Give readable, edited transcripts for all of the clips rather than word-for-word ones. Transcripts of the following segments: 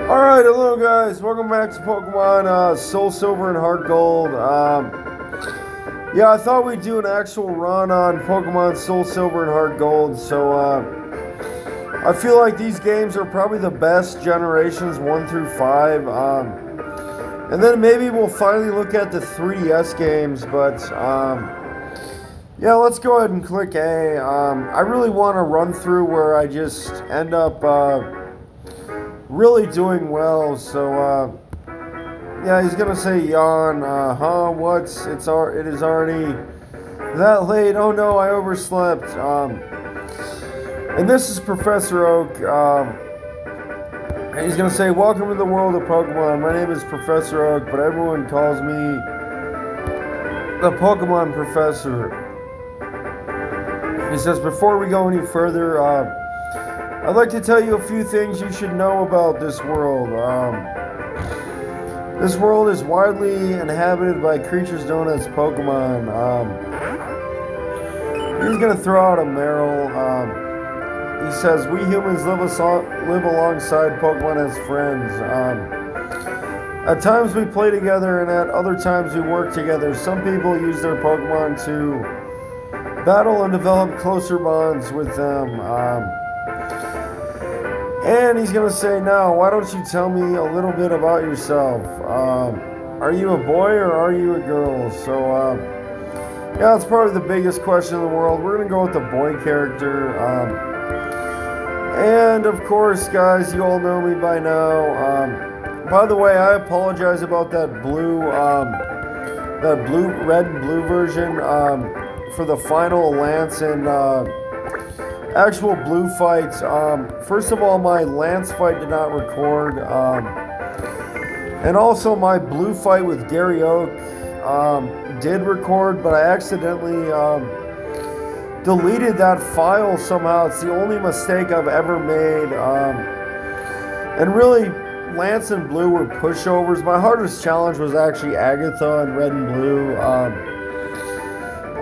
Alright, hello guys, welcome back to Pokemon Soul Silver and Heart Gold. Yeah, I thought we'd do an actual run on Pokemon Soul Silver and Heart Gold, so I feel like these games are probably the best generations 1 through 5. And then maybe we'll finally look at the 3DS games, but yeah, let's go ahead and click A. I really want to run through where I just end up really doing well, so yeah, he's gonna say yawn. It is already that late. Oh no, I overslept. And this is Professor Oak. And he's gonna say, welcome to the world of Pokemon. My name is Professor Oak, but everyone calls me the Pokemon Professor. He says, before we go any further, I'd like to tell you a few things you should know about this world. This world is widely inhabited by creatures known as Pokemon. He's going to throw out a Marill. He says, we humans live alongside Pokemon as friends. At times we play together, and at other times we work together. Some people use their Pokemon to battle and develop closer bonds with them. And he's going to say, now, why don't you tell me a little bit about yourself? Are you a boy or are you a girl? So, yeah, it's probably the biggest question in the world. We're going to go with the boy character. And, of course, guys, you all know me by now. By the way, I apologize about that red and blue version for the final Lance and actual blue fights. First of all, my Lance fight did not record, and also my blue fight with Gary Oak did record, but I accidentally deleted that file somehow. It's the only mistake I've ever made, and really, Lance and Blue were pushovers. My hardest challenge was actually Agatha in Red and Blue.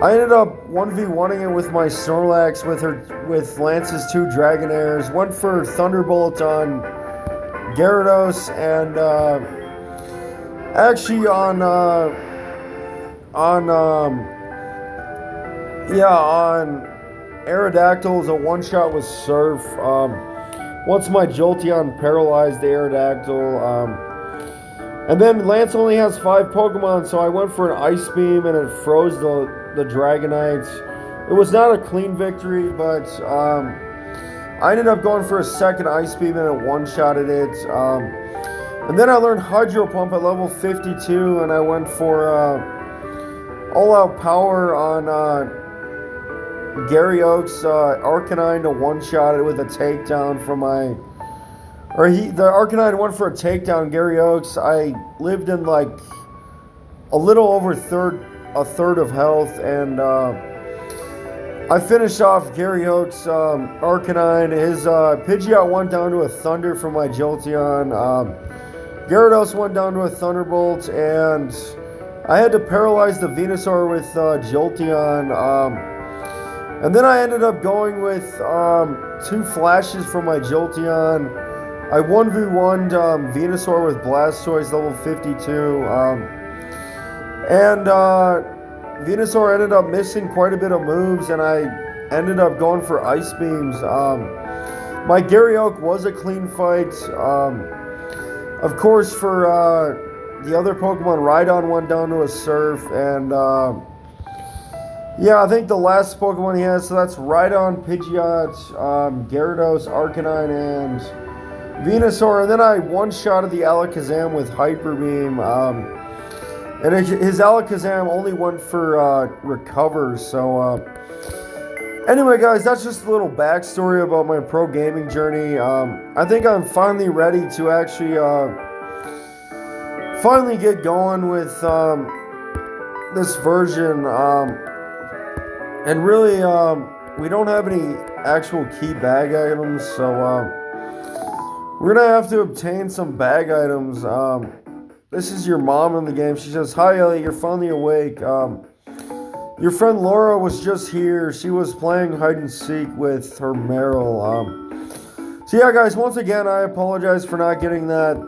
I ended up 1v1ing it with my Snorlax with Lance's 2 Dragonairs. Went for Thunderbolt on Gyarados, and actually on Aerodactyl is a one-shot with Surf. Once my Jolteon paralyzed the Aerodactyl, and then Lance only has 5 Pokemon, so I went for an Ice Beam and it froze the Dragonite. It was not a clean victory, but I ended up going for a second Ice Beam and it one-shotted it. And then I learned Hydro Pump at level 52, and I went for all-out power on Gary Oak's Arcanine to one-shot it with a takedown from my... the Arcanine went for a takedown, Gary Oak's. I lived in like a little over a third of health, and I finished off Gary Oak's Arcanine. His Pidgeot went down to a Thunder from my Jolteon. Gyarados went down to a Thunderbolt, and I had to paralyze the Venusaur with Jolteon. And then I ended up going with 2 flashes from my Jolteon. I 1v1'd Venusaur with Blastoise level 52. And Venusaur ended up missing quite a bit of moves, and I ended up going for Ice Beams. My Gary Oak was a clean fight. Of course, for the other Pokemon, Rhydon went down to a Surf, and yeah, I think the last Pokemon he has, so that's Rhydon, Pidgeot, Gyarados, Arcanine, and Venusaur. And then I one-shotted the Alakazam with Hyper Beam. And his Alakazam only went for Recover, so... Anyway, guys, that's just a little backstory about my pro gaming journey. I think I'm finally ready to actually finally get going with this version. And really, we don't have any actual key bag items, so we're going to have to obtain some bag items. This is your mom in the game. She says, hi, Ellie, you're finally awake. Your friend Laura was just here. She was playing hide and seek with her Marill. So yeah, guys, once again, I apologize for not getting that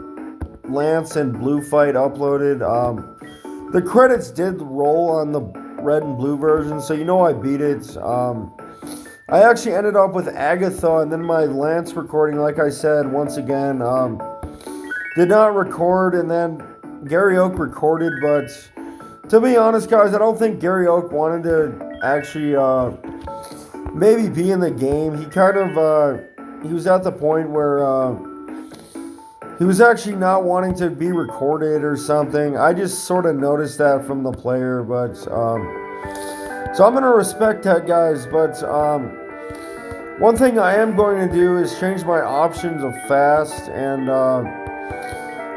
Lance and Blue fight uploaded. The credits did roll on the red and blue version, so you know I beat it. I actually ended up with Agatha, and then my Lance recording, like I said, once again, did not record, and then Gary Oak recorded, but to be honest, guys, I don't think Gary Oak wanted to actually maybe be in the game. He kind of, he was at the point where he was actually not wanting to be recorded or something. I just sort of noticed that from the player, but so I'm going to respect that, guys, but one thing I am going to do is change my options of fast, and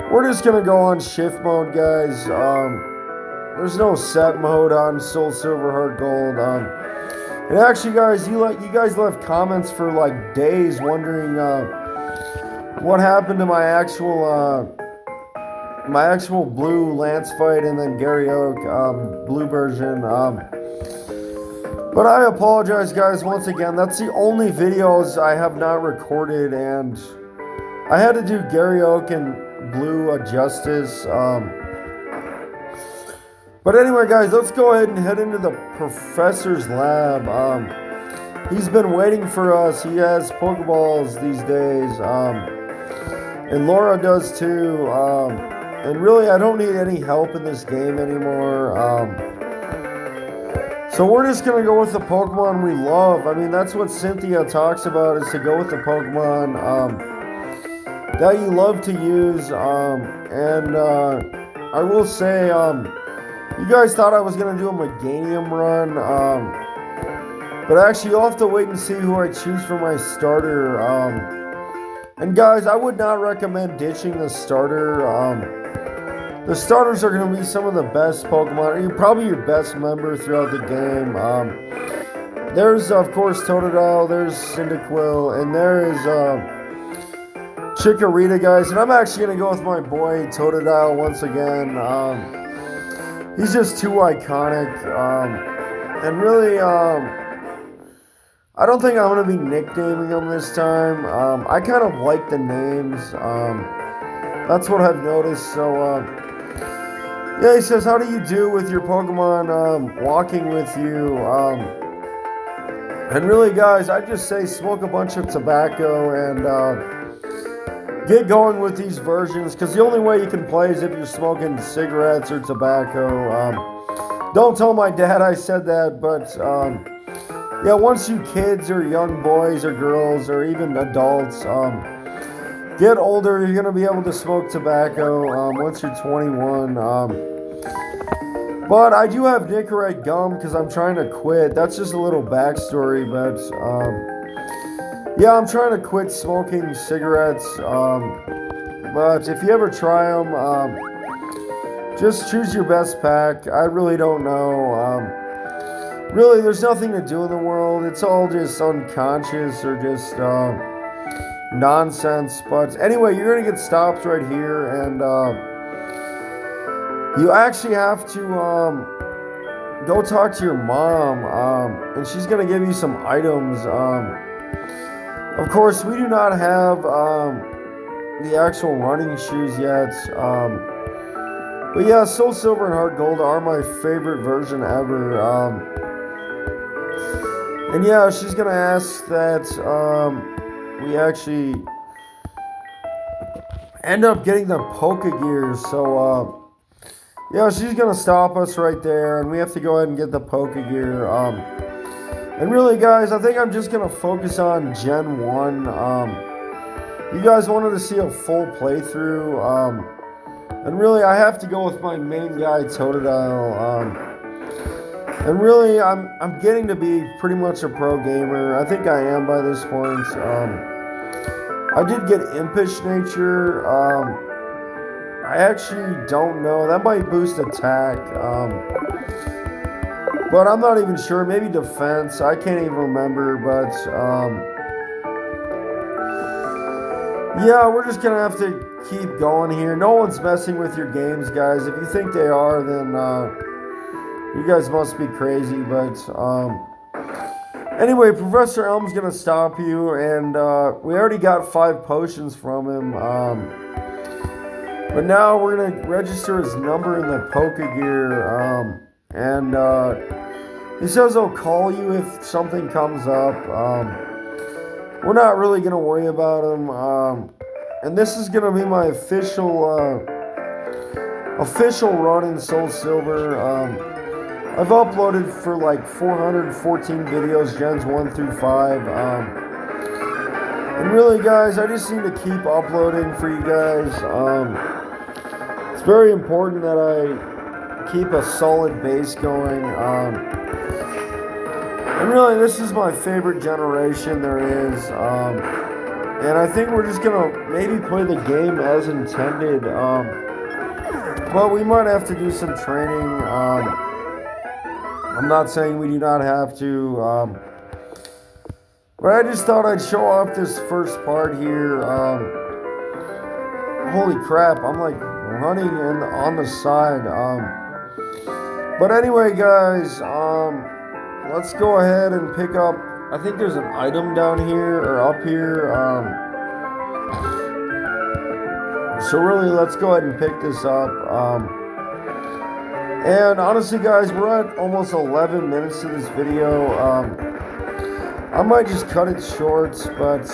we're just going to go on shift mode, guys. There's no set mode on Soul Silver Heart Gold. And actually, guys, you guys left comments for like days wondering what happened to my actual blue Lance fight and then Gary Oak blue version. But I apologize, guys, once again. That's the only videos I have not recorded, and I had to do Gary Oak and blue justice. But anyway, guys, let's go ahead and head into the professor's lab. He's been waiting for us. He has Pokeballs these days. And Laura does too. And really, I don't need any help in this game anymore. So we're just going to go with the Pokemon we love. I mean, that's what Cynthia talks about, is to go with the Pokemon that you love to use. And I will say, you guys thought I was going to do a Meganium run, but actually you'll have to wait and see who I choose for my starter. And guys, I would not recommend ditching the starter. The starters are going to be some of the best Pokemon, or probably your best member throughout the game. There's, of course, Totodile, there's Cyndaquil, and there is Chikorita, guys. And I'm actually going to go with my boy Totodile once again. He's just too iconic, and really, I don't think I'm going to be nicknaming him this time. I kind of like the names, that's what I've noticed. So, yeah, he says, how do you do with your Pokemon walking with you? And really, guys, I just say smoke a bunch of tobacco and get going with these versions, because the only way you can play is if you're smoking cigarettes or tobacco. Don't tell my dad I said that, but yeah, once you kids or young boys or girls or even adults get older, you're going to be able to smoke tobacco once you're 21. But I do have Nicorette gum because I'm trying to quit. That's just a little backstory, but yeah, I'm trying to quit smoking cigarettes, but if you ever try them, just choose your best pack. I really don't know. Really, there's nothing to do in the world. It's all just unconscious or just nonsense. But anyway, you're going to get stopped right here, and you actually have to go talk to your mom, and she's going to give you some items. Of course, we do not have the actual running shoes yet. But yeah, Soul Silver and Heart Gold are my favorite version ever. And yeah, she's going to ask that we actually end up getting the Pokegears. So, yeah, she's going to stop us right there, and we have to go ahead and get the Pokegear. And really, guys, I think I'm just going to focus on Gen 1. You guys wanted to see a full playthrough. And really, I have to go with my main guy, Totodile. And really, I'm getting to be pretty much a pro gamer. I think I am by this point. I did get Impish Nature. I actually don't know. That might boost attack. But I'm not even sure. Maybe defense. I can't even remember. But yeah, we're just going to have to keep going here. No one's messing with your games, guys. If you think they are, then you guys must be crazy. But Anyway, Professor Elm's gonna stop you, and we already got 5 potions from him. But now we're gonna register his number in the Pokegear, and he says he'll call you if something comes up. We're not really gonna worry about him, and this is gonna be my official run in Soul Silver. I've uploaded for like 414 videos, gens 1 through 5. And really, guys, I just need to keep uploading for you guys. It's very important that I keep a solid base going. And really, this is my favorite generation there is. And I think we're just going to maybe play the game as intended. But we might have to do some training. I'm not saying we do not have to, but I just thought I'd show off this first part here. Holy crap, I'm like running on the side. But anyway, guys, let's go ahead and pick up, I think there's an item down here, or up here. So really, let's go ahead and pick this up. And honestly, guys, we're at almost 11 minutes to this video. I might just cut it short, but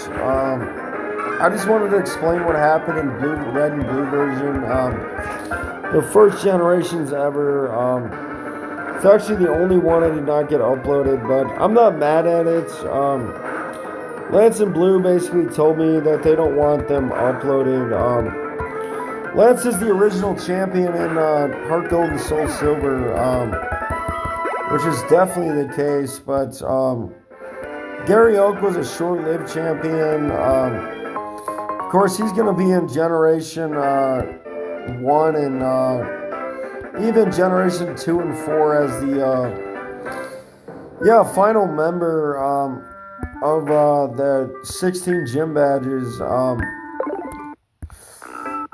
I just wanted to explain what happened in red and blue version. The first generations ever. It's actually the only one I did not get uploaded, but I'm not mad at it. Lance and Blue basically told me that they don't want them uploaded. Lance is the original champion in Heart Gold and Soul Silver, which is definitely the case, but Gary Oak was a short-lived champion. Of course, he's going to be in Generation 1 and even Generation 2 and 4 as the final member of the 16 gym badges.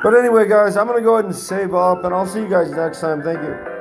But anyway, guys, I'm going to go ahead and save up, and I'll see you guys next time. Thank you.